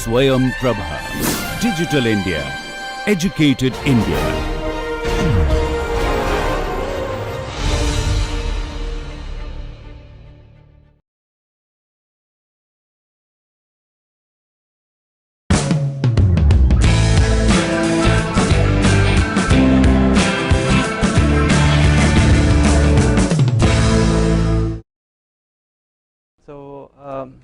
Swayam Prabha. Digital India. Educated India.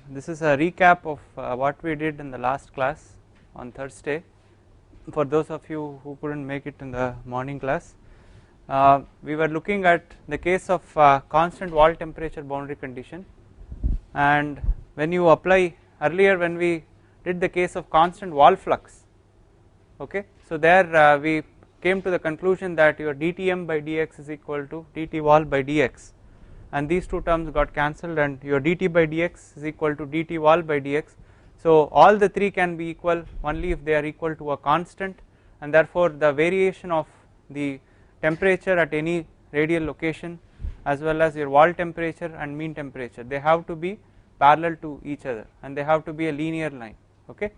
This is a recap of what we did in the last class on Thursday. For those of you who couldn't make it in the morning class, we were looking at the case of constant wall temperature boundary condition, and when you apply earlier when we did the case of constant wall flux, okay, so there we came to the conclusion that your dTm by dx is equal to dt wall by dx, and these two terms got cancelled and your dt by dx is equal to dt wall by dx. So all the three can be equal only if they are equal to a constant, and therefore the variation of the temperature at any radial location as well as your wall temperature and mean temperature, they have to be parallel to each other and they have to be a linear line. Okay.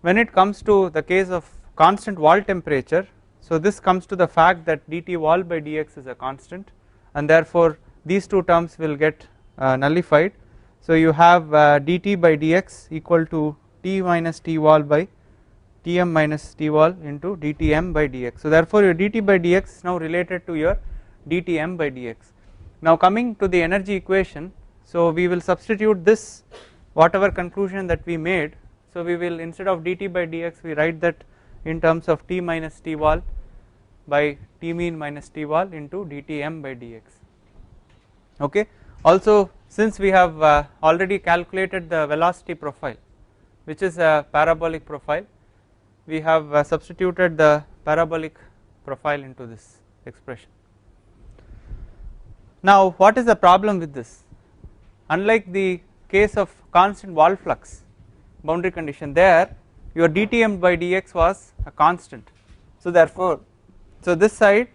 When it comes to the case of constant wall temperature, so this comes to the fact that dt wall by dx is a constant, and therefore these two terms will get nullified. So you have dt by dx equal to t minus t wall by tm minus t wall into dtm by dx. So therefore your dt by dx is now related to your dtm by dx. Now coming to the energy equation, so we will substitute this whatever conclusion that we made. So we will, instead of dt by dx, we write that in terms of t minus t wall by t mean minus t wall into dtm by dx. Okay. Also, since we have already calculated the velocity profile, which is a parabolic profile, we have substituted the parabolic profile into this expression. Now what is the problem with this? Unlike the case of constant wall flux boundary condition, there your dTm by dx was a constant, so therefore, so this side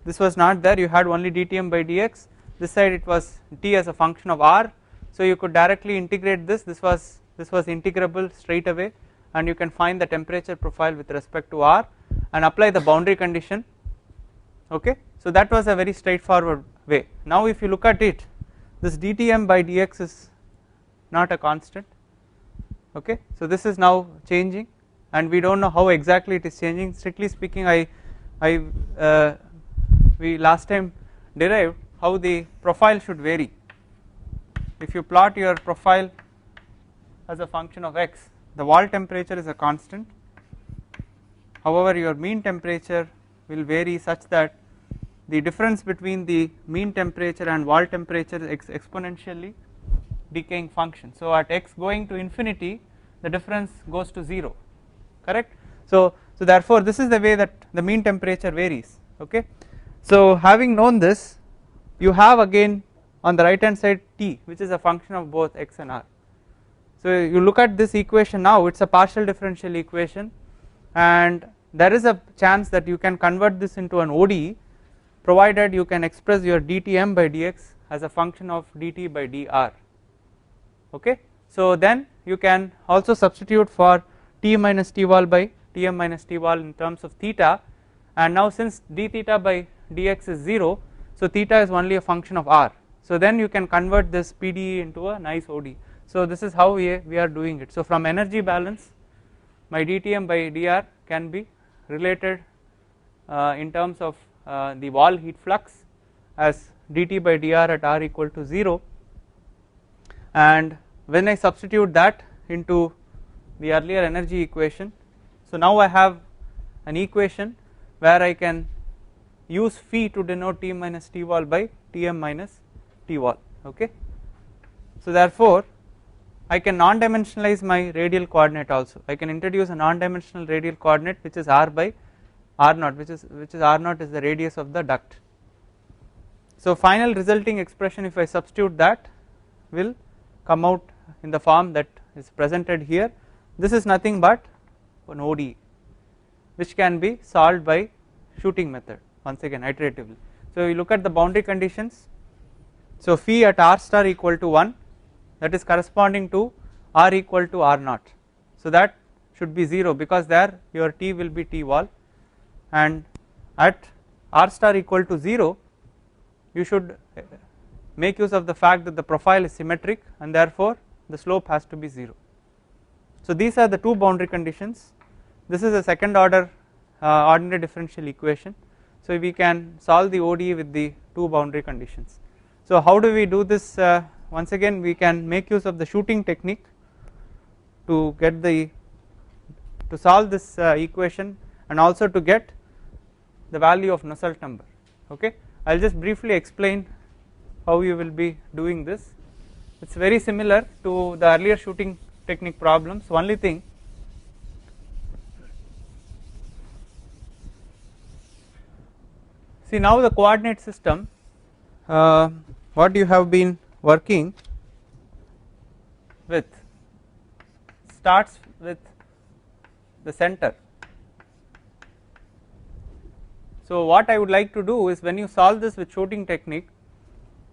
this was not there, you had only dTm by dx, this side it was t as a function of r, so you could directly integrate this was integrable straight away, and you can find the temperature profile with respect to r and apply the boundary condition. Okay, so that was a very straightforward way. Now if you look at it, this dTm by dx is not a constant. Okay, so this is now changing and we don't know how exactly it is changing. Strictly speaking, we last time derived how the profile should vary. If you plot your profile as a function of x, the wall temperature is a constant, however your mean temperature will vary such that the difference between the mean temperature and wall temperature is exponentially decaying function. So at x going to infinity, the difference goes to 0, correct. So therefore this is the way that the mean temperature varies. Okay, so having known this, you have again on the right hand side t, which is a function of both x and r. So you look at this equation now, it is a partial differential equation, and there is a chance that you can convert this into an ODE, provided you can express your dTm by dx as a function of dt by dr. Okay, so then you can also substitute for t minus t wall by tm minus t wall in terms of theta, and now since d theta by dx is 0, so theta is only a function of r, so then you can convert this PDE into a nice ODE. So this is how we are doing it. So from energy balance, my dTm by dr can be related in terms of the wall heat flux as dt by dr at r equal to 0, and when I substitute that into the earlier energy equation, so now I have an equation where I can use phi to denote t minus t wall by tm minus t wall. Okay, so therefore I can non-dimensionalize my radial coordinate also. I can introduce a non-dimensional radial coordinate which is r by r naught, which is r naught is the radius of the duct. So final resulting expression, if I substitute that, will come out in the form that is presented here. This is nothing but an ODE which can be solved by shooting method once again iteratively. So we look at the boundary conditions. So phi at r star equal to 1, that is corresponding to r equal to r naught. So that should be 0 because there your T will be T wall, and at r star equal to 0 you should make use of the fact that the profile is symmetric and therefore the slope has to be 0. So these are the two boundary conditions. This is a second order ordinary differential equation. So we can solve the ODE with the two boundary conditions. So how do we do this? Once again we can make use of the shooting technique to get to solve this equation and also to get the value of Nusselt number. Okay, I will just briefly explain how you will be doing this. It is very similar to the earlier shooting technique problems. Only thing, see now the coordinate system, what you have been working with starts with the center. So what I would like to do is, when you solve this with shooting technique,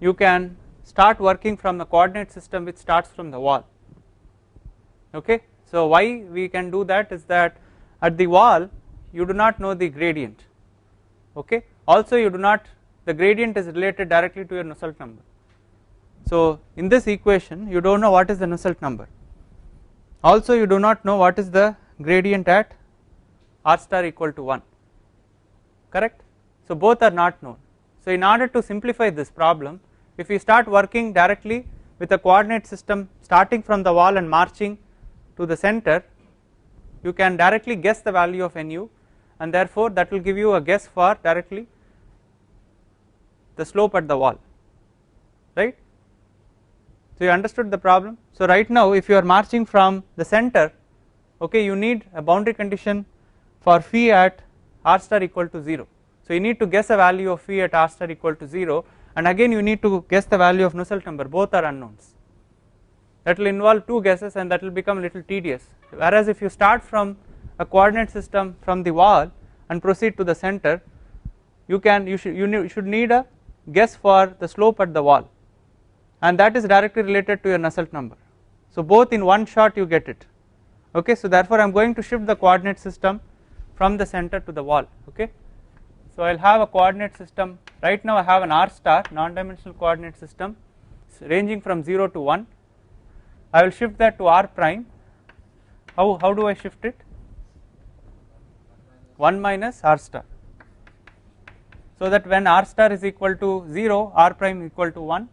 you can start working from the coordinate system which starts from the wall. Okay, so why we can do that is that at the wall you do not know the gradient. Okay, also you do not, the gradient is related directly to your Nusselt number. So in this equation you do not know what is the Nusselt number, also you do not know what is the gradient at r star equal to 1, correct. So both are not known. So in order to simplify this problem, if we start working directly with a coordinate system starting from the wall and marching to the center, you can directly guess the value of nu, and therefore that will give you a guess for directly the slope at the wall, right. So you understood the problem. So right now if you are marching from the center, okay, you need a boundary condition for phi at r star equal to 0. So you need to guess a value of phi at r star equal to 0, and again you need to guess the value of Nusselt number, both are unknowns. That will involve two guesses and that will become a little tedious, whereas if you start from a coordinate system from the wall and proceed to the center, you should need a guess for the slope at the wall, and that is directly related to your Nusselt number. So both in one shot you get it. Okay, so therefore I am going to shift the coordinate system from the center to the wall. Okay, so I will have a coordinate system. Right now I have an r star non-dimensional coordinate system ranging from 0 to 1. I will shift that to r prime. How do I shift it? 1 minus r star, so that when r star is equal to 0, r prime equal to 1,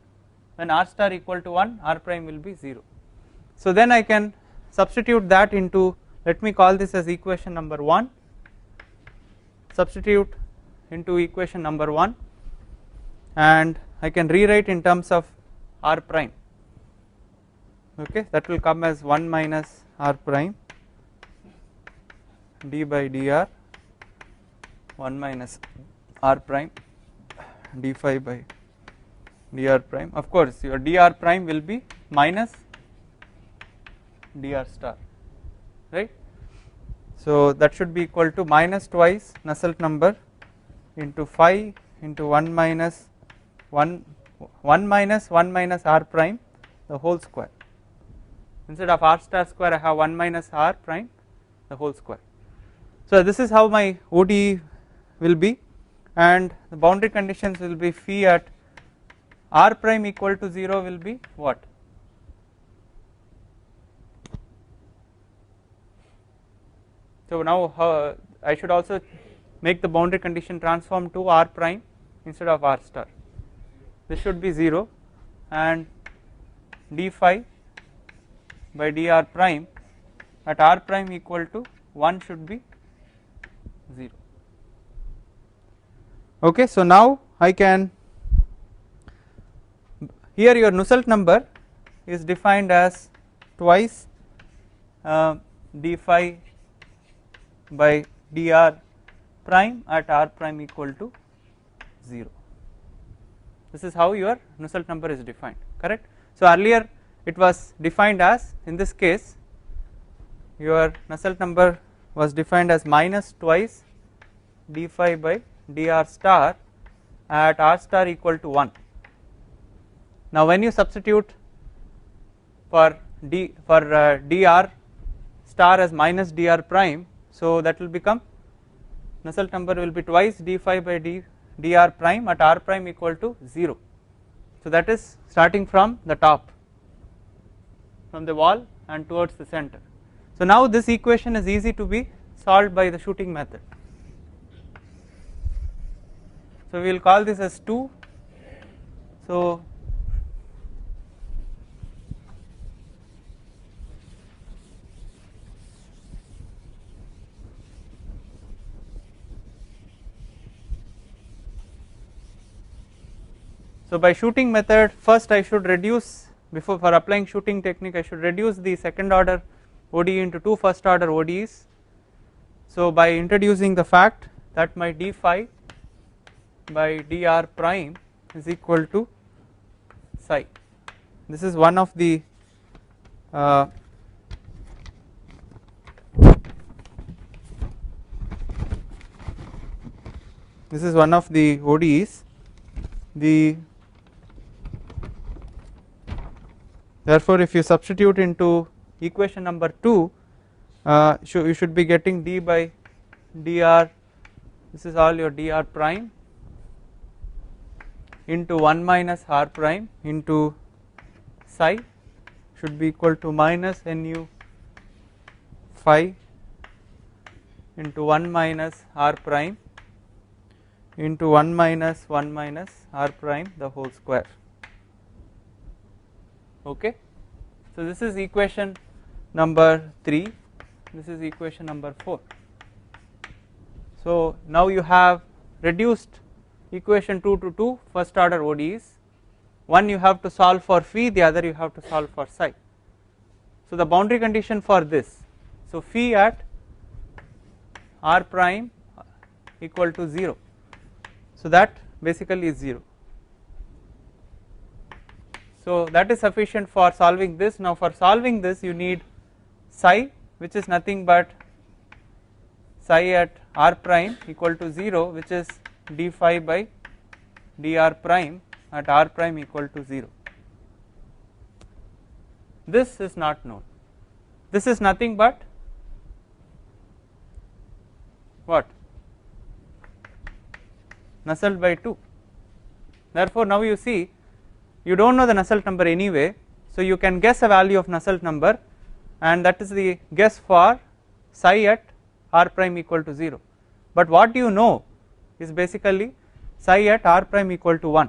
when r star equal to 1, r prime will be 0. So then I can substitute that into, let me call this as equation number 1, substitute into equation number 1, and I can rewrite in terms of r prime. Okay, that will come as 1 minus r prime d by dr, 1 minus r prime d phi by dr prime. Of course your dr prime will be minus dr star, right. So that should be equal to minus twice Nusselt number into phi into 1 minus r prime the whole square. Instead of r star square I have 1 minus r prime the whole square. So this is how my ODE will be, and the boundary conditions will be phi at r prime equal to 0 will be what? So now I should also make the boundary condition transform to r prime instead of r star. This should be 0, and d phi by dr prime at r prime equal to 1 should be 0. Okay, so now I can, here your Nusselt number is defined as twice d phi by dr prime at r prime equal to 0. This is how your Nusselt number is defined, correct. So earlier it was defined as, in this case your Nusselt number was defined as minus twice d phi by dr star at r star equal to 1. Now when you substitute for dr star as minus dr prime, so that will become Nusselt number will be twice d phi by dr prime at r prime equal to 0. So that is starting from the top, from the wall and towards the center. So now this equation is easy to be solved by the shooting method. So we will call this as 2. So by shooting method, first I should reduce, before for applying shooting technique I should reduce the second order ODE into two first order ODEs. So by introducing the fact that my d phi by dr prime is equal to psi, this is one of the ODEs. Therefore if you substitute into equation number 2, you should be getting d by dr, this is all your dr prime into 1 minus r prime into psi should be equal to minus nu phi into 1 minus r prime into 1 minus r prime the whole square. Okay, so this is equation number 3, this is equation number 4. So now you have reduced equation 2 to 2 first order ODEs, one you have to solve for phi, the other you have to solve for psi. So the boundary condition for this, so phi at r prime equal to 0, so that basically is 0. So that is sufficient for solving this. Now for solving this you need psi, which is nothing but psi at r prime equal to 0, which is d phi by dr prime at r prime equal to 0. This is not known, this is nothing but what? Nusselt by 2. Therefore now you see you do not know the Nusselt number anyway, so you can guess a value of Nusselt number, and that is the guess for psi at r prime equal to 0. But what you know is basically psi at r prime equal to 1.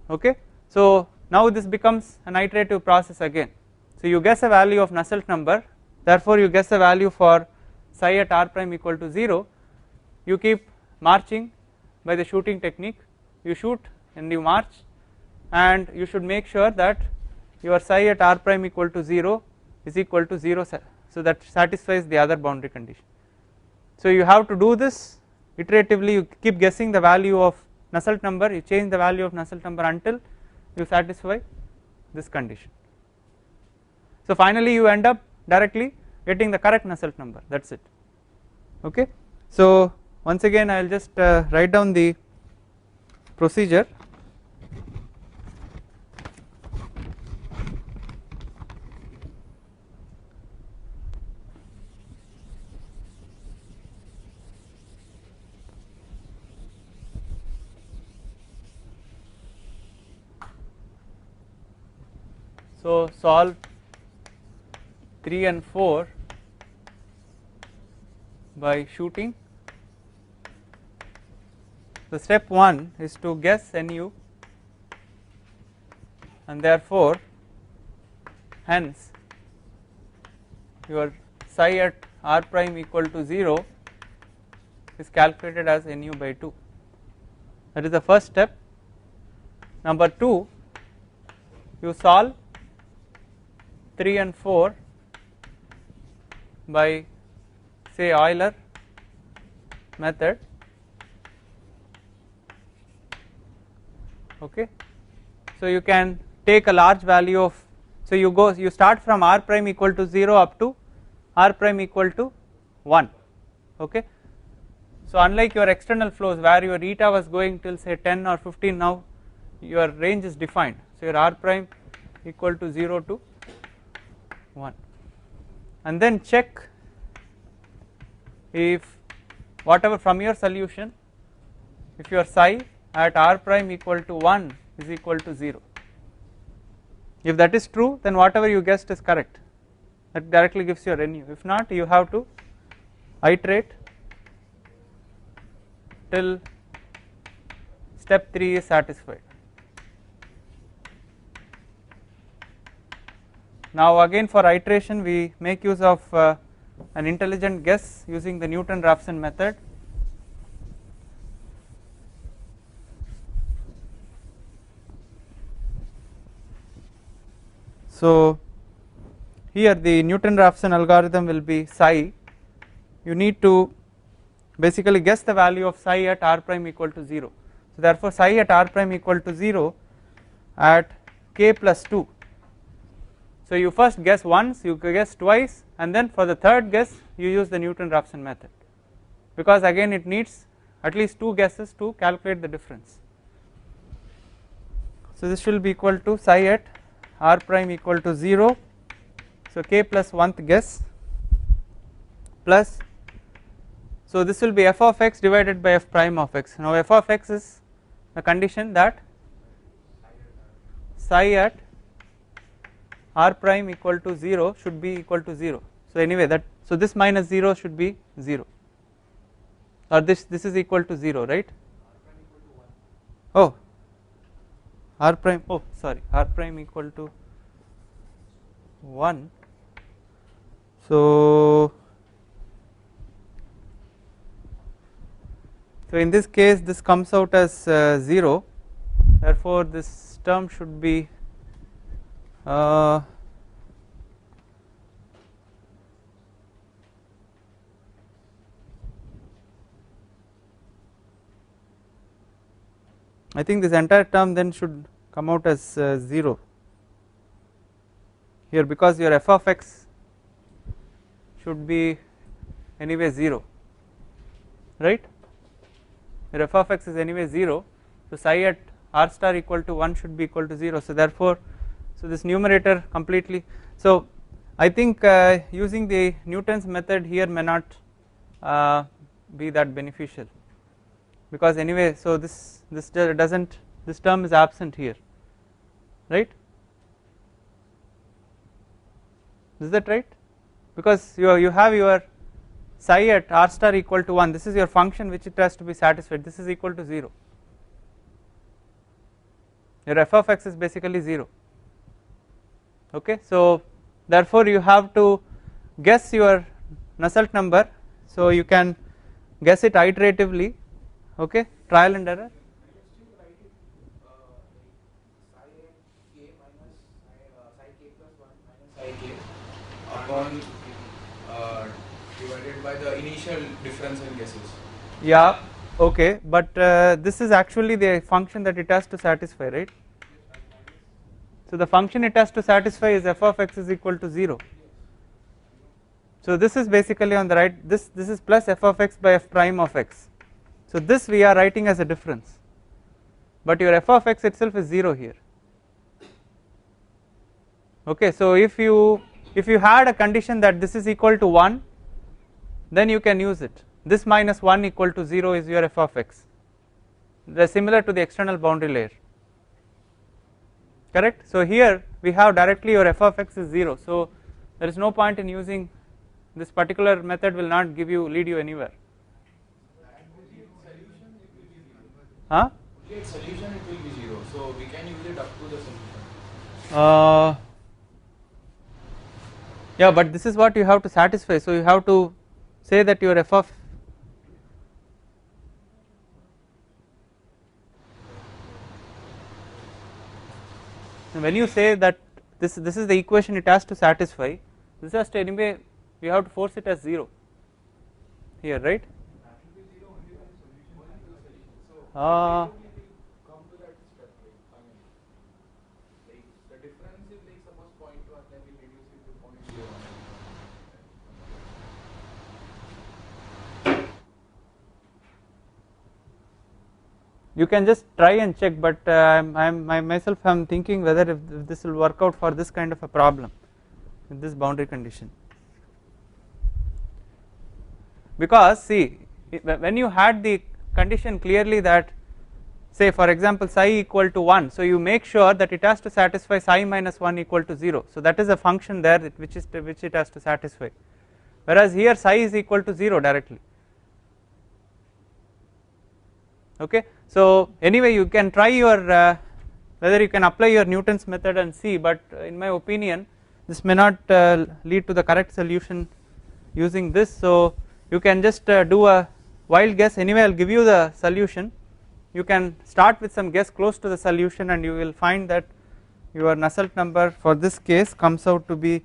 Okay, so now this becomes an iterative process again. So you guess a value of Nusselt number, therefore you guess a value for psi at r prime equal to 0, you keep marching by the shooting technique, you shoot and you march, and you should make sure that your psi at r prime equal to 0 is equal to 0, so that satisfies the other boundary condition. So you have to do this iteratively, you keep guessing the value of Nusselt number, you change the value of Nusselt number until you satisfy this condition. So finally you end up directly getting the correct Nusselt number, that is it. Okay, so once again I will just write down the procedure. So solve 3 and 4 by shooting. The step 1 is to guess nu, and therefore hence your psi at r prime equal to 0 is calculated as nu by 2. That is the first step. Number 2, you solve 3 and 4 by say Euler method. Okay, so you can take a large value of, so you start from r prime equal to 0 up to r prime equal to 1. Okay, so unlike your external flows where your eta was going till say 10 or 15, now your range is defined, so your r prime equal to 0 to 1. and then check if whatever from your solution, if your psi at r prime equal to 1 is equal to 0. If that is true, then whatever you guessed is correct, that directly gives you a nu. If not, you have to iterate till step 3 is satisfied. Now again for iteration we make use of an intelligent guess using the Newton-Raphson method. So here the Newton-Raphson algorithm will be psi. You need to basically guess the value of psi at r prime equal to 0. So therefore psi at r prime equal to 0 at k plus 2. So you first guess once, you guess twice, and then for the third guess you use the Newton-Raphson method, because again it needs at least 2 guesses to calculate the difference. So this will be equal to psi at r prime equal to 0, so k plus 1th guess plus, so this will be f of x divided by f prime of x. Now f of x is a condition that psi at r prime equal to 0 should be equal to 0. So anyway that, so this minus 0 should be 0, or this is equal to 0, right? Oh, r prime, oh sorry, r prime equal to 1. So in this case this comes out as 0, therefore this term should be I think this entire term then should come out as 0 here, because your f of x should be anyway 0, right? Your f of x is anyway 0, so psi at r star equal to 1 should be equal to 0. So therefore, so this numerator completely, so I think using the Newton's method here may not be that beneficial, because anyway, so this doesn't, this term is absent here, right? Is that right? Because you have your psi at r star equal to 1, this is your function which it has to be satisfied, this is equal to 0, your f of x is basically 0. Okay, so therefore you have to guess your Nusselt number, so you can guess it iteratively, okay, trial and error. Upon divided by the initial difference in guesses. Yeah, okay, but this is actually the function that it has to satisfy, right? So the function it has to satisfy is f of x is equal to 0. So this is basically on the right, this is plus f of x by f prime of x. So this we are writing as a difference, but your f of x itself is 0 here. Okay, so if you had a condition that this is equal to 1, then you can use it. This minus 1 equal to 0 is your f of x. They are similar to the external boundary layer, correct? So here we have directly your f of x is 0, so there is no point in using this particular method, will not lead you anywhere. Huh? Only at solution it will be 0, so we can use it up to the solution. Yeah, but this is what you have to satisfy, so you have to say that your f of when you say that this is the equation it has to satisfy, this has to anyway, you have to force it as 0 here, right? You can just try and check, but I myself am thinking whether if this will work out for this kind of a problem with this boundary condition. because see when you had the condition clearly that, say for example psi equal to 1, so you make sure that it has to satisfy psi minus 1 equal to 0, so that is a function there which it has to satisfy, whereas here psi is equal to 0 directly. Okay, so anyway you can try your whether you can apply your Newton's method and see, but in my opinion this may not lead to the correct solution using this, so you can just do a wild guess. Anyway I will give you the solution, you can start with some guess close to the solution and you will find that your Nusselt number for this case comes out to be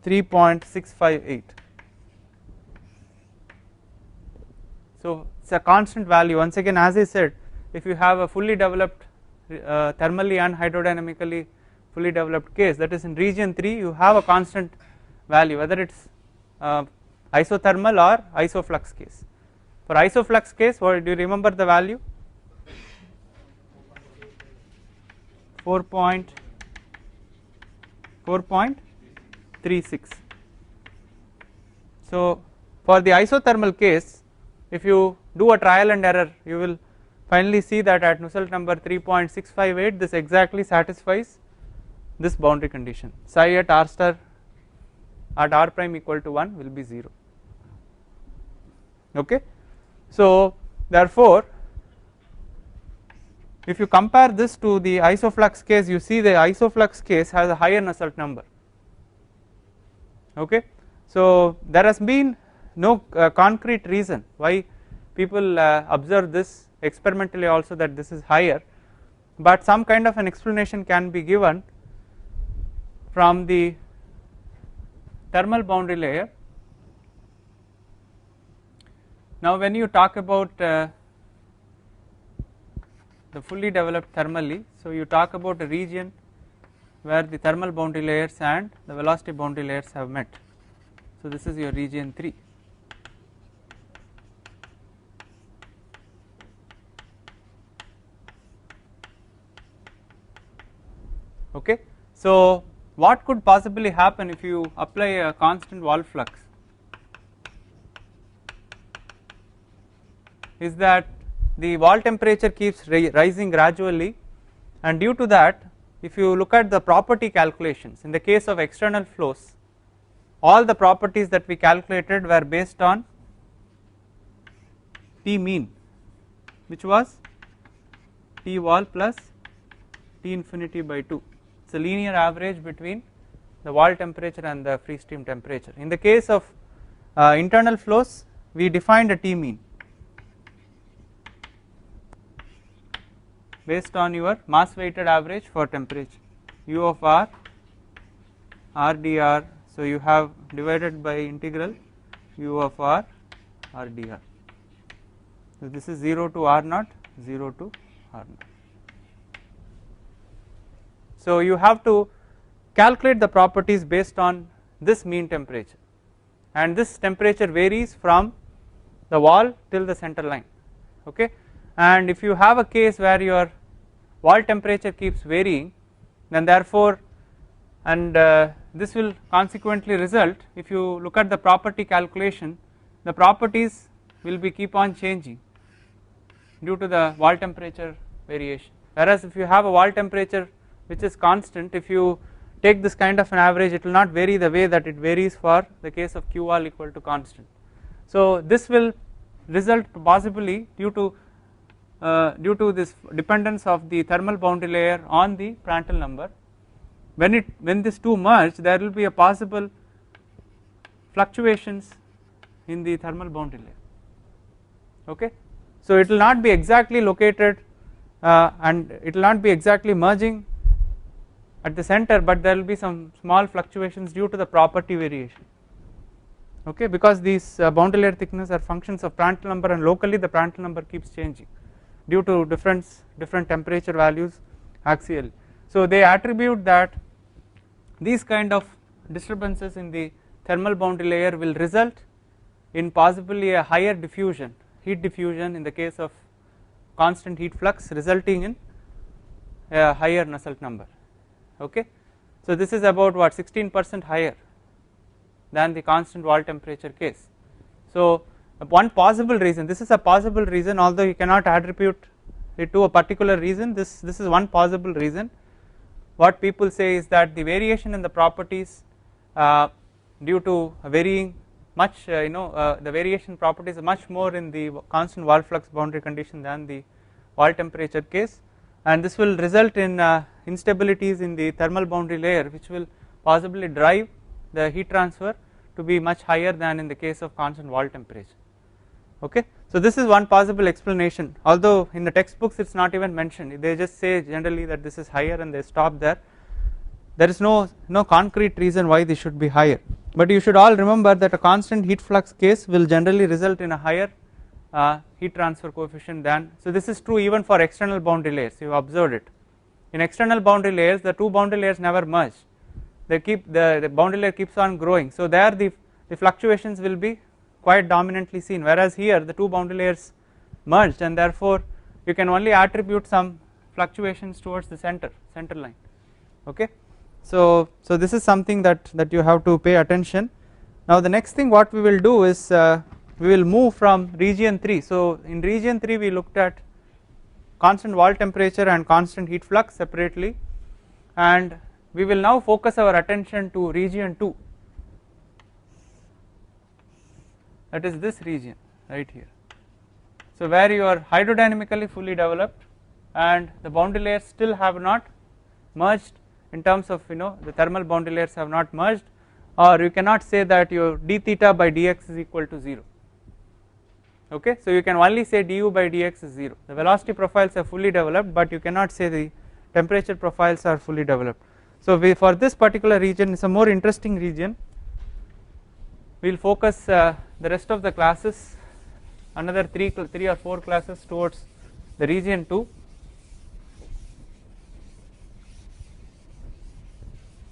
3.658. So it is a constant value. Once again, as I said, if you have a fully developed thermally and hydrodynamically fully developed case, that is in region 3 you have a constant value, whether it is isothermal or isoflux case. For isoflux case, what do you remember the value? 4.36. So for the isothermal case, if you do a trial and error, you will finally see that at Nusselt number 3.658 this exactly satisfies this boundary condition, psi at r star at r prime equal to 1 will be 0. Okay, so therefore if you compare this to the isoflux case, you see the isoflux case has a higher Nusselt number. Okay, so there has been no concrete reason why people observe this experimentally also that this is higher, but some kind of an explanation can be given from the thermal boundary layer. Now when you talk about the fully developed thermally, so you talk about a region where the thermal boundary layers and the velocity boundary layers have met, so this is your region 3. Okay, so what could possibly happen if you apply a constant wall flux is that the wall temperature keeps rising gradually, and due to that if you look at the property calculations in the case of external flows, all the properties that we calculated were based on T mean, which was T wall plus T infinity by 2. It is a linear average between the wall temperature and the free stream temperature. In the case of internal flows, we defined a T mean based on your mass weighted average for temperature U of r rdr, so you have divided by integral U of r rdr. So this is 0 to r naught, 0 to r naught. So you have to calculate the properties based on this mean temperature, and this temperature varies from the wall till the center line. Okay, and if you have a case where your wall temperature keeps varying, then therefore and this will consequently result, if you look at the property calculation, the properties will be keep on changing due to the wall temperature variation, whereas if you have a wall temperature which is constant, if you take this kind of an average, it will not vary the way that it varies for the case of q wall equal to constant. So this will result possibly due to this dependence of the thermal boundary layer on the Prandtl number. When these two merge, there will be a possible fluctuations in the thermal boundary layer. Okay, so it will not be exactly located and it will not be exactly merging at the center, but there will be some small fluctuations due to the property variation. Okay, because these boundary layer thickness are functions of Prandtl number, and locally the Prandtl number keeps changing due to different temperature values axially. So they attribute that these kind of disturbances in the thermal boundary layer will result in possibly a higher diffusion, heat diffusion in the case of constant heat flux, resulting in a higher Nusselt number. Okay, so this is about what 16% higher than the constant wall temperature case. So One possible reason, this is a possible reason, although you cannot attribute it to a particular reason, this is one possible reason. What people say is that the variation in the properties due to varying much the variation properties are much more in the constant wall flux boundary condition than the wall temperature case, and this will result in instabilities in the thermal boundary layer, which will possibly drive the heat transfer to be much higher than in the case of constant wall temperature. Okay, so this is one possible explanation, although in the textbooks it's not even mentioned. They just say generally that this is higher and they stop there. There is no concrete reason why this should be higher, but you should all remember that a constant heat flux case will generally result in a higher heat transfer coefficient than, so this is true even for external boundary layers. You have observed it. In external boundary layers, the two boundary layers never merge, they keep the boundary layer keeps on growing, so there the fluctuations will be quite dominantly seen, whereas here the two boundary layers merged, and therefore you can only attribute some fluctuations towards the center line. Okay, so this is something that you have to pay attention. Now the next thing what we will do is we will move from region 3. So in region 3 we looked at constant wall temperature and constant heat flux separately, and we will now focus our attention to region 2, that is this region right here. So where you are hydrodynamically fully developed and the boundary layers still have not merged in terms of the thermal boundary layers have not merged, or you cannot say that your d theta by dx is equal to 0. Okay, so you can only say du by dx is 0. The velocity profiles are fully developed, but you cannot say the temperature profiles are fully developed. So for this particular region, it's a more interesting region. We will focus the rest of the classes, another 3 or 4 classes towards the region 2.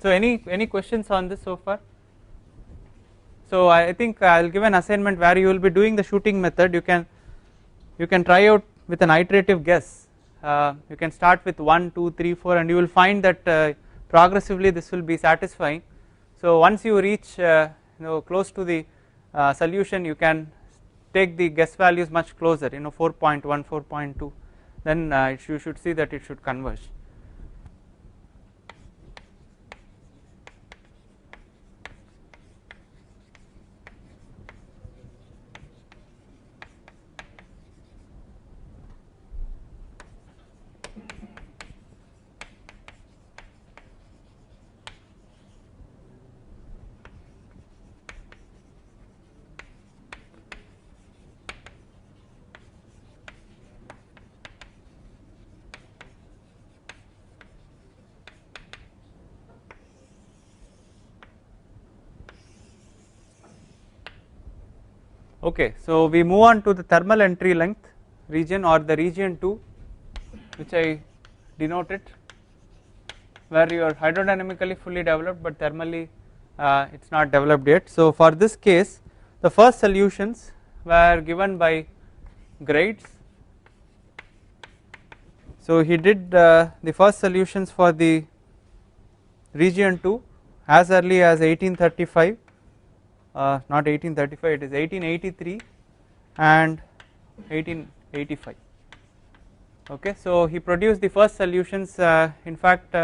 So any questions on this so far? So I think I will give an assignment where you will be doing the shooting method. You can try out with an iterative guess. You can start with 1, 2, 3, 4, and you will find that progressively this will be satisfying. So once you reach close to the solution, you can take the guess values much closer, 4.1, 4.2, then you should see that it should converge. Okay, so we move on to the thermal entry length region, or the region 2, which I denoted, where you are hydrodynamically fully developed but thermally it is not developed yet. So for this case, the first solutions were given by Grades. So he did the first solutions for the region 2 as early as 1835. Not 1835, it is 1883 and 1885. Okay, so he produced the first solutions. In fact,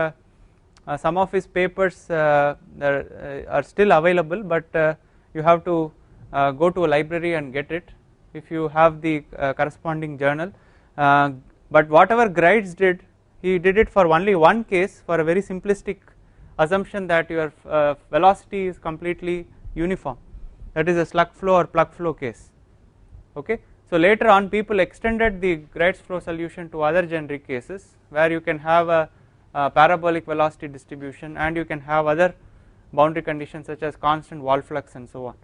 some of his papers are still available, but you have to go to a library and get it if you have the corresponding journal. But whatever Grades did, he did it for only one case, for a very simplistic assumption that your velocity is completely uniform, that is a slug flow or plug flow case. Okay, so later on people extended the Grades flow solution to other generic cases where you can have a parabolic velocity distribution and you can have other boundary conditions such as constant wall flux and so on.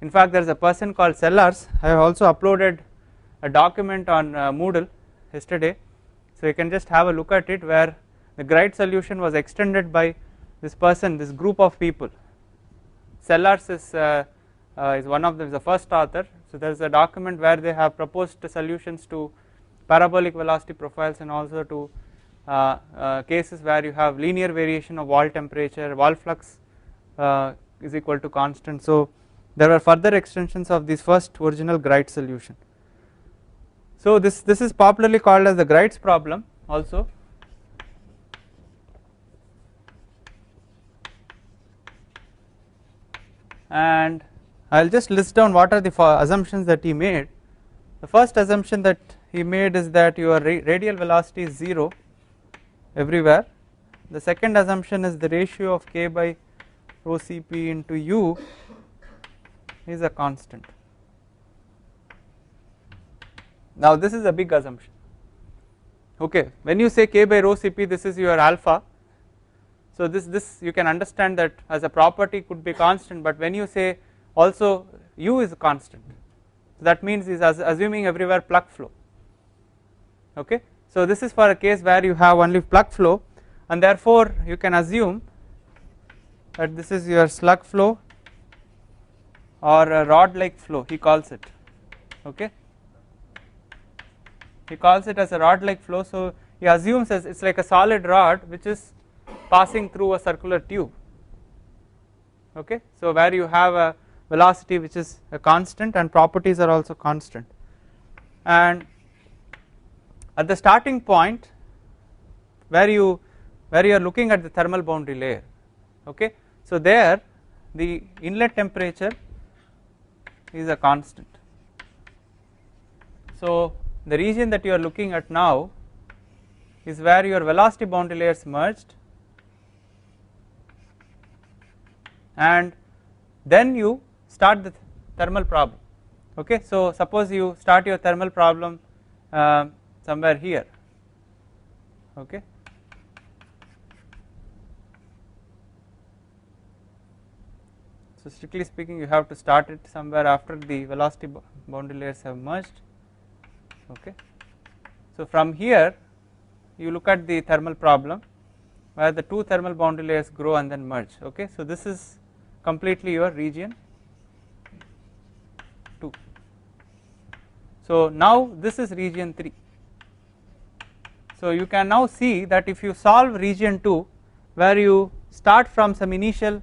In fact, there is a person called Sellars. I have also uploaded a document on Moodle yesterday, so you can just have a look at it, where the Grades solution was extended by this person, this group of people. Sellars is one of them, is the first author. So there is a document where they have proposed solutions to parabolic velocity profiles and also to cases where you have linear variation of wall temperature, wall flux is equal to constant. So there were further extensions of this first original Greitz solution. So this is popularly called as the Greitz problem also. And I will just list down what are the assumptions that he made. The first assumption that he made is that your radial velocity is 0 everywhere. The second assumption is the ratio of k by rho Cp into u is a constant. Now this is a big assumption. Okay, when you say k by rho Cp, this is your alpha. So this you can understand that as a property could be constant, but when you say also u is a constant, so that means is assuming everywhere plug flow. Okay, so this is for a case where you have only plug flow, and therefore you can assume that this is your slug flow or a rod like flow, he calls it. Okay, he calls it as a rod like flow. So he assumes as it's like a solid rod which is passing through a circular tube. Okay, so where you have a velocity which is a constant and properties are also constant, and at the starting point where you are looking at the thermal boundary layer. Okay, so there the inlet temperature is a constant. So the region that you are looking at now is where your velocity boundary layers merged, and then you start the thermal problem. Okay, so suppose you start your thermal problem somewhere here. Okay, so strictly speaking you have to start it somewhere after the velocity boundary layers have merged. Okay, so from here you look at the thermal problem where the two thermal boundary layers grow and then merge. Okay, so this is completely your region 2. So now this is region 3. So you can now see that if you solve region 2 where you start from some initial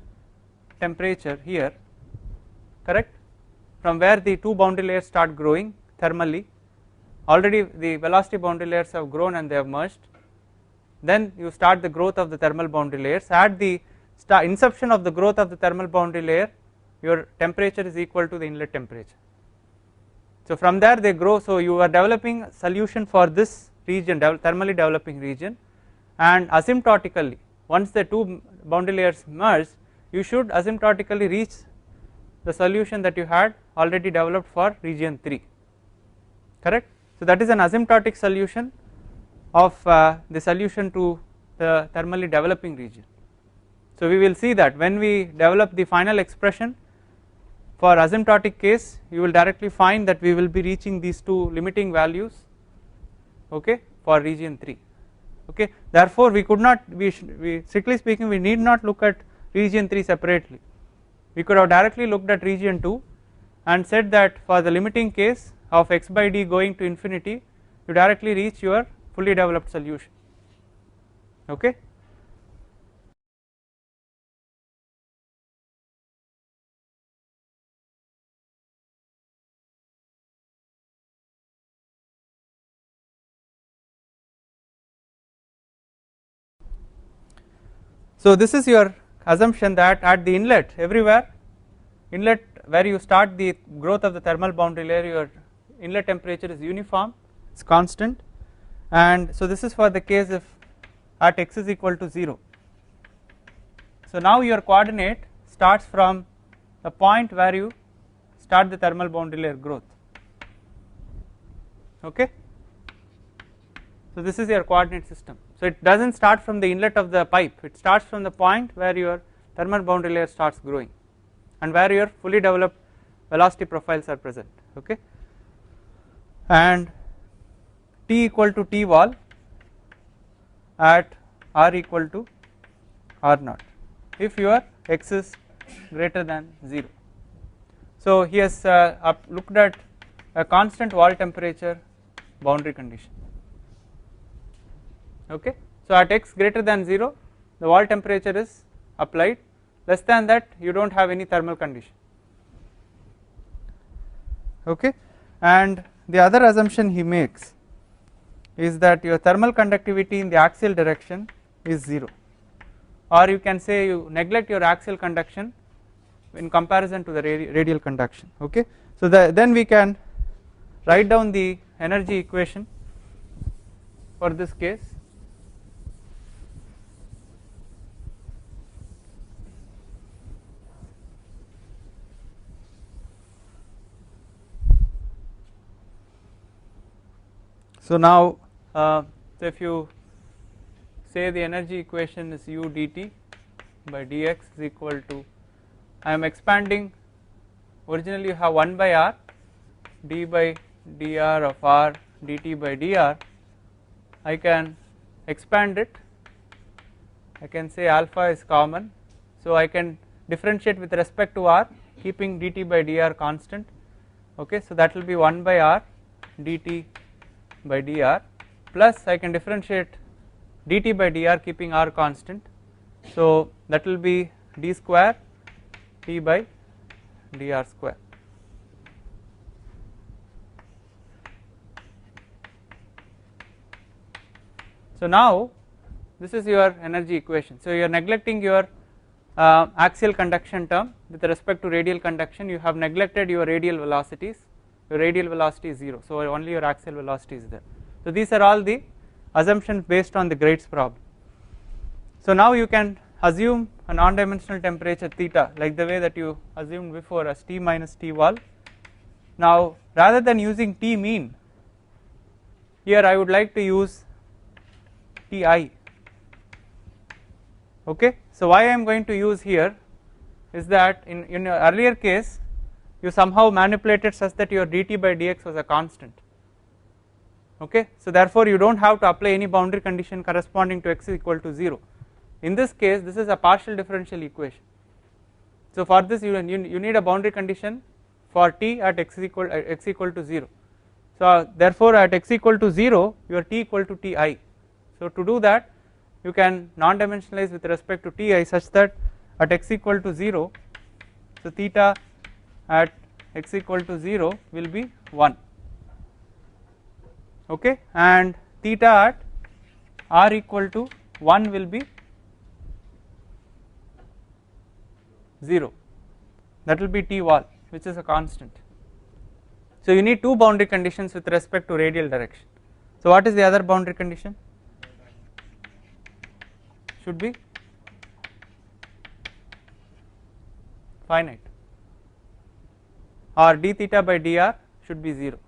temperature here, correct, from where the two boundary layers start growing thermally, already the velocity boundary layers have grown and they have merged, then you start the growth of the thermal boundary layers. At the inception of the growth of the thermal boundary layer, your temperature is equal to the inlet temperature. So from there they grow, so you are developing a solution for this region, thermally developing region, and asymptotically once the two boundary layers merge, you should asymptotically reach the solution that you had already developed for region 3, correct. So that is an asymptotic solution of the solution to the thermally developing region. So we will see that when we develop the final expression for asymptotic case, you will directly find that we will be reaching these two limiting values, okay, for region 3. Okay, therefore we could not, we strictly speaking we need not look at region 3 separately. We could have directly looked at region 2 and said that for the limiting case of x by d going to infinity, you directly reach your fully developed solution. Okay. So this is your assumption that at the inlet everywhere, inlet where you start the growth of the thermal boundary layer, your inlet temperature is uniform, it's constant, and so this is for the case if at x is equal to 0. So now your coordinate starts from the point where you start the thermal boundary layer growth. Okay, so this is your coordinate system. So it does not start from the inlet of the pipe, it starts from the point where your thermal boundary layer starts growing and where your fully developed velocity profiles are present. Okay, and T equal to T wall at R equal to R naught if your x is greater than 0. So he has looked at a constant wall temperature boundary condition. Okay, so at x greater than 0 the wall temperature is applied, less than that you do not have any thermal condition. okay, and the other assumption he makes is that your thermal conductivity in the axial direction is 0, or you can say you neglect your axial conduction in comparison to the radial conduction, okay. So then we can write down the energy equation for this case. So now so if you say the energy equation is u dt by dx is equal to, I am expanding, originally you have 1 by r d by dr of r dt by dr, I can expand it, I can say alpha is common, so I can differentiate with respect to r keeping dt by dr constant, okay. So that will be 1 by r dt by dr, plus I can differentiate dt by dr keeping r constant, so that will be d square t by dr square. So now this is your energy equation. So you are neglecting your axial conduction term with respect to radial conduction, you have neglected your radial velocities, your radial velocity is 0, so only your axial velocity is there. So these are all the assumptions based on the Grade's problem. So now you can assume a non-dimensional temperature theta like the way that you assumed before as T minus T wall. Now rather than using T mean, here I would like to use Ti, okay. So why I am going to use here is that in your earlier case you somehow manipulated such that your dt by dx was a constant, okay. So therefore you do not have to apply any boundary condition corresponding to x is equal to 0. In this case this is a partial differential equation, so for this you need a boundary condition for t at x equal to 0. So therefore at x equal to 0 your t equal to Ti, so to do that you can non-dimensionalize with respect to Ti such that at x equal to 0, so theta at x equal to 0 will be 1, okay, and theta at r equal to 1 will be 0, that will be T wall which is a constant. So you need two boundary conditions with respect to radial direction. So what is the other boundary condition? Should be finite, or d theta by dr should be 0.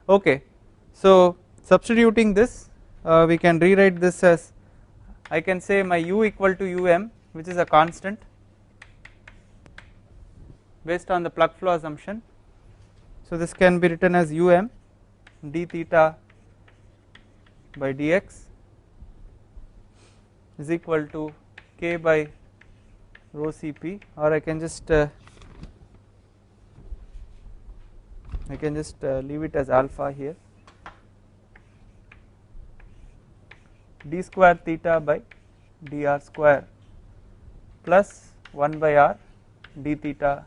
Okay, so substituting this we can rewrite this as, I can say my u equal to um which is a constant based on the plug flow assumption. So this can be written as um d theta by dx is equal to k by rho Cp, or I can just leave it as alpha here, d square theta by dr square plus 1 by r d theta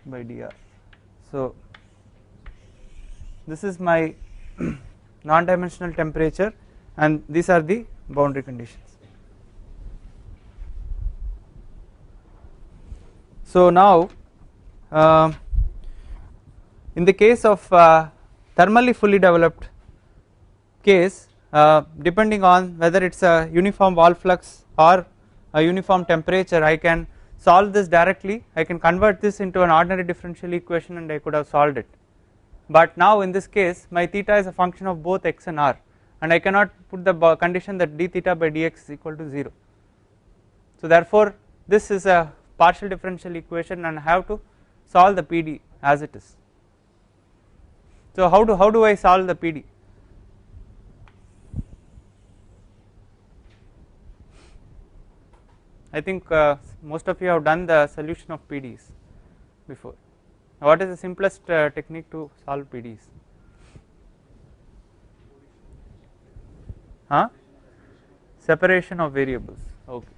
by dr. So this is my non-dimensional temperature and these are the boundary conditions. So now in the case of thermally fully developed case, depending on whether it is a uniform wall flux or a uniform temperature, I can solve this directly, I can convert this into an ordinary differential equation and I could have solved it. But now in this case my theta is a function of both x and r, and I cannot put the condition that d theta by dx is equal to 0. So therefore this is a partial differential equation and I have to solve the PD as it is. So how do I solve the PD? I think most of you have done the solution of PDs before. What is the simplest technique to solve PDs? Huh? separation of variables. Okay,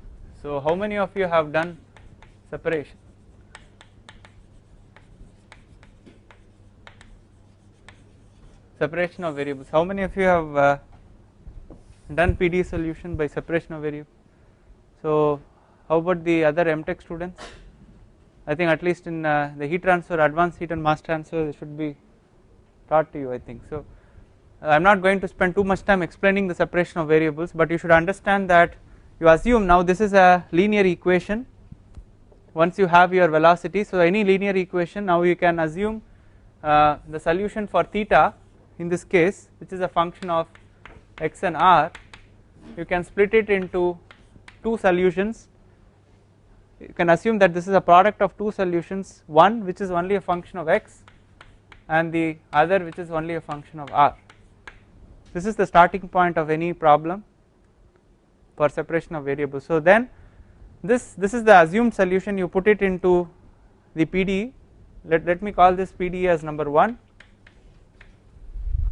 so how many of you have done separation? Separation of variables. How many of you have done PD solution by separation of variables? So how about the other MTech students? I think at least in the heat transfer, advanced heat and mass transfer, they should be taught to you, I think. So I am not going to spend too much time explaining the separation of variables, but you should understand that you assume now this is a linear equation once you have your velocity. So any linear equation, now you can assume the solution for theta in this case, which is a function of x and r. You can split it into two solutions. You can assume that this is a product of two solutions, one which is only a function of x and the other which is only a function of r. This is the starting point of any problem for separation of variables. So then this is the assumed solution, you put it into the PDE. Let me call this PDE as number 1.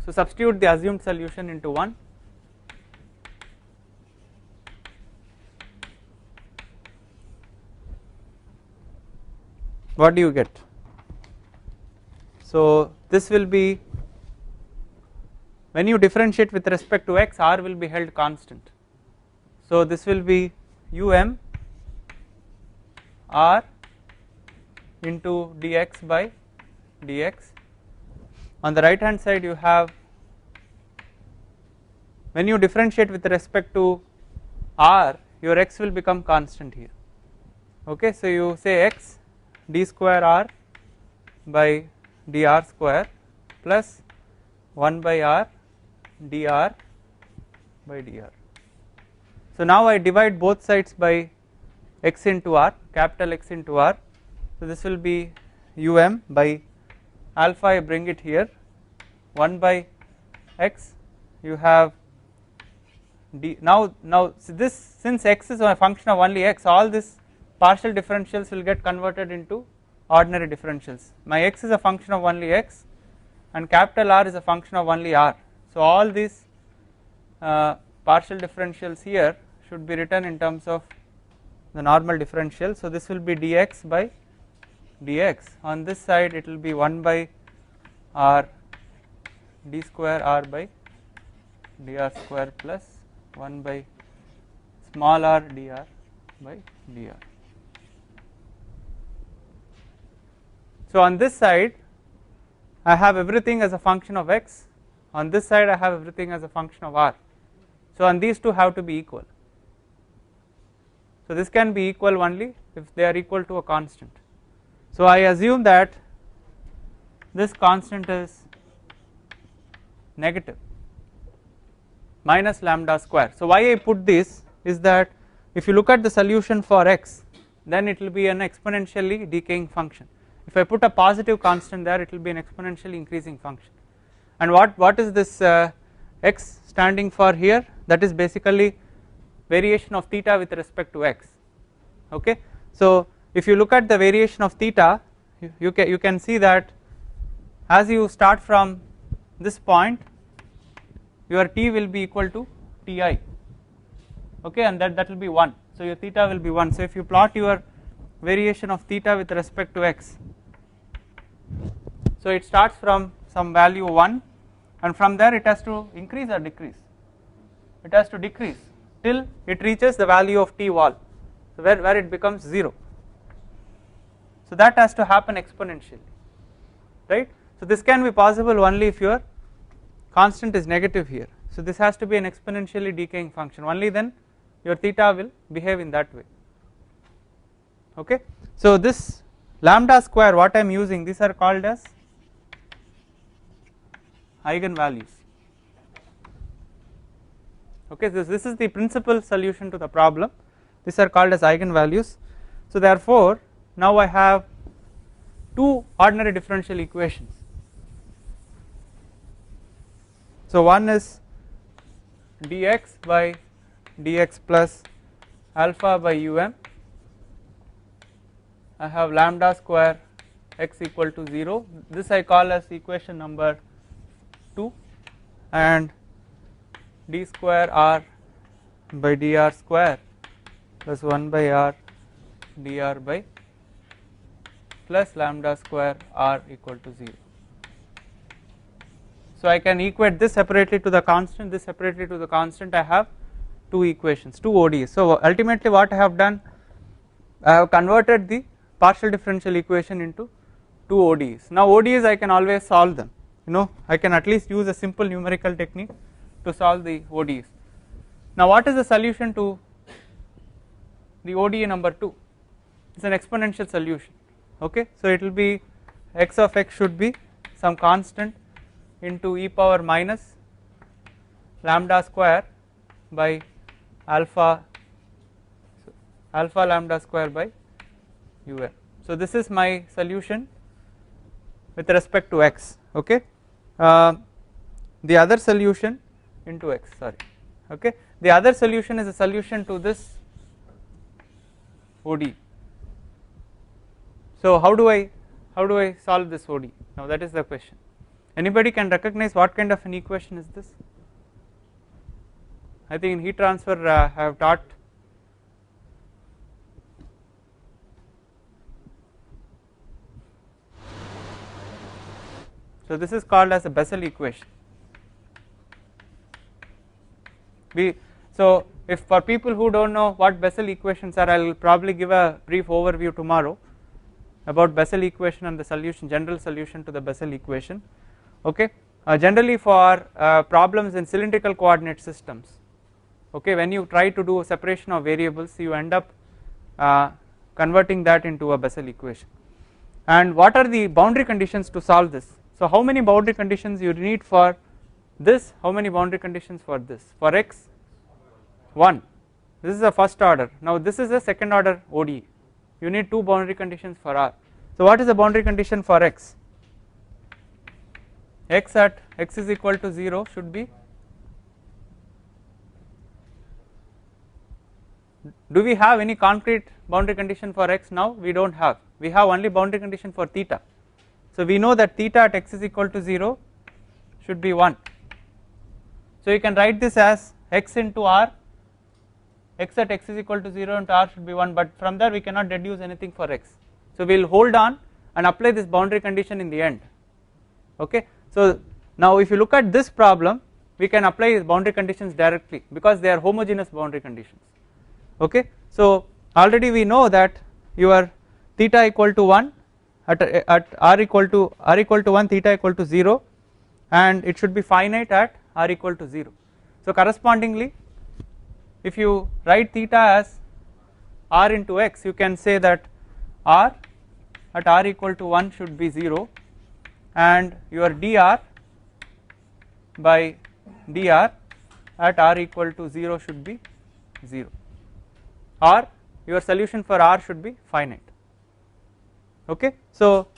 So substitute the assumed solution into 1. What do you get? So this will be, when you differentiate with respect to x, r will be held constant. So this will be um r into dx by dx. On the right hand side you have, when you differentiate with respect to r, your x will become constant here. Okay, so you say x d square r by dr square plus 1 by r dr by dr. So now I divide both sides by x into r, capital X into r. So this will be by alpha, I bring it here, 1 by x, you have d. Now so this, since x is a function of only x, all this partial differentials will get converted into ordinary differentials. My x is a function of only x and capital R is a function of only r. So all these partial differentials here should be written in terms of the normal differential. So this will be dx by dx. On this side it will be 1 by r d square r by dr square plus 1 by small r dr by dr. So on this side I have everything as a function of x, on this side I have everything as a function of r. So and these two have to be equal. So this can be equal only if they are equal to a constant. So I assume that this constant is negative, minus lambda square. So why I put this is that if you look at the solution for x, then it will be an exponentially decaying function. If I put a positive constant there, it will be an exponentially increasing function. And what is this x standing for here? That is basically variation of theta with respect to x. Okay, so if you look at the variation of theta, you can see that as you start from this point, your t will be equal to ti. Okay, and that will be 1. So your theta will be 1. So if you plot your variation of theta with respect to x, so it starts from some value 1 and from there it has to increase or decrease. It has to decrease till it reaches the value of t wall, so where it becomes 0. So that has to happen exponentially, right? So this can be possible only if your constant is negative here. So this has to be an exponentially decaying function, only then your theta will behave in that way. Okay, so this lambda square, what I am using, these are called as eigenvalues. Okay, this is the principal solution to the problem. These are called as eigenvalues. So therefore now I have two ordinary differential equations. So one is dx by dx plus alpha by I have lambda square x equal to 0. This I call as equation number 2, and d square r by dr square plus 1 by r dr by plus lambda square r equal to 0. So I can equate this separately to the constant, this separately to the constant. I have two equations, two ODEs. So ultimately what I have done, I have converted the partial differential equation into two ODEs. Now ODEs I can always solve them, I can at least use a simple numerical technique to solve the ODEs. Now what is the solution to the ODE number 2? It's an exponential solution, okay. So it will be x of x should be some constant into e power minus lambda square by alpha lambda square by un. So this is my solution with respect to x, okay. The other solution into x, sorry, okay. The other solution is a solution to this ODE. So how do I solve this ODE? Now that is the question. Anybody can recognize what kind of an equation is this? I think in heat transfer I have taught. So this is called as a Bessel equation. So if for people who don't know what Bessel equations are, I will probably give a brief overview tomorrow about Bessel equation and the solution, general solution to the Bessel equation, okay. Generally for problems in cylindrical coordinate systems, okay, when you try to do a separation of variables, you end up converting that into a Bessel equation. And what are the boundary conditions to solve this? So how many boundary conditions you need for this, how many boundary conditions for this? For x, 1, this is the first order. Now this is a second order ODE, you need 2 boundary conditions for r. So what is the boundary condition for x? X at x is equal to 0 should be, do we have any concrete boundary condition for x now? We do not have, we have only boundary condition for theta. So we know that theta at x is equal to 0 should be 1. So you can write this as x into r, x at x is equal to 0 into r should be 1, but from there we cannot deduce anything for x. So we will hold on and apply this boundary condition in the end, okay. So now if you look at this problem, we can apply boundary conditions directly because they are homogeneous boundary conditions, okay. So already we know that your theta equal to 1 at r equal to 1, theta equal to 0, and it should be finite at r equal to 0. So correspondingly, if you write theta as r into x, you can say that r at r equal to 1 should be 0, and your dr by dr at r equal to 0 should be 0, or your solution for r should be finite, okay. So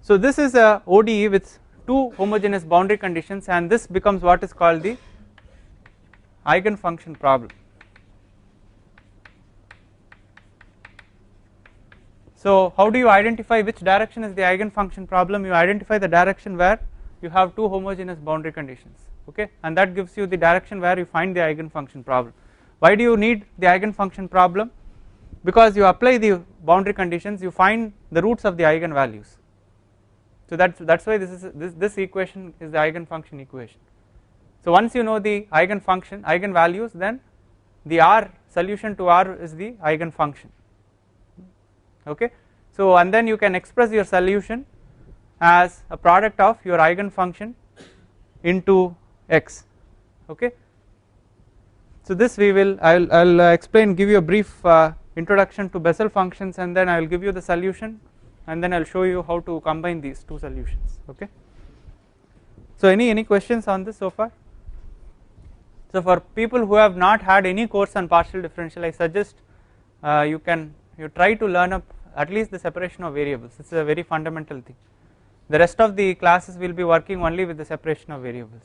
this is a ODE with 2 homogeneous boundary conditions, and this becomes what is called the eigenfunction problem. So how do you identify which direction is the eigenfunction problem? You identify the direction where you have 2 homogeneous boundary conditions, okay, and that gives you the direction where you find the eigenfunction problem. Why do you need the eigenfunction problem? Because you apply the boundary conditions, you find the roots of the eigenvalues. So that's why this equation is the eigenfunction equation. So once you know the eigenvalues, then the r solution to r is the eigenfunction, okay. So and then you can express your solution as a product of your eigenfunction into x, okay. So this I'll explain, give you a brief introduction to Bessel functions, and then I will give you the solution, and then I will show you how to combine these 2 solutions, okay. So any questions on this so far? So for people who have not had any course on partial differential, I suggest you try to learn up at least the separation of variables. This is a very fundamental thing. The rest of the classes will be working only with the separation of variables.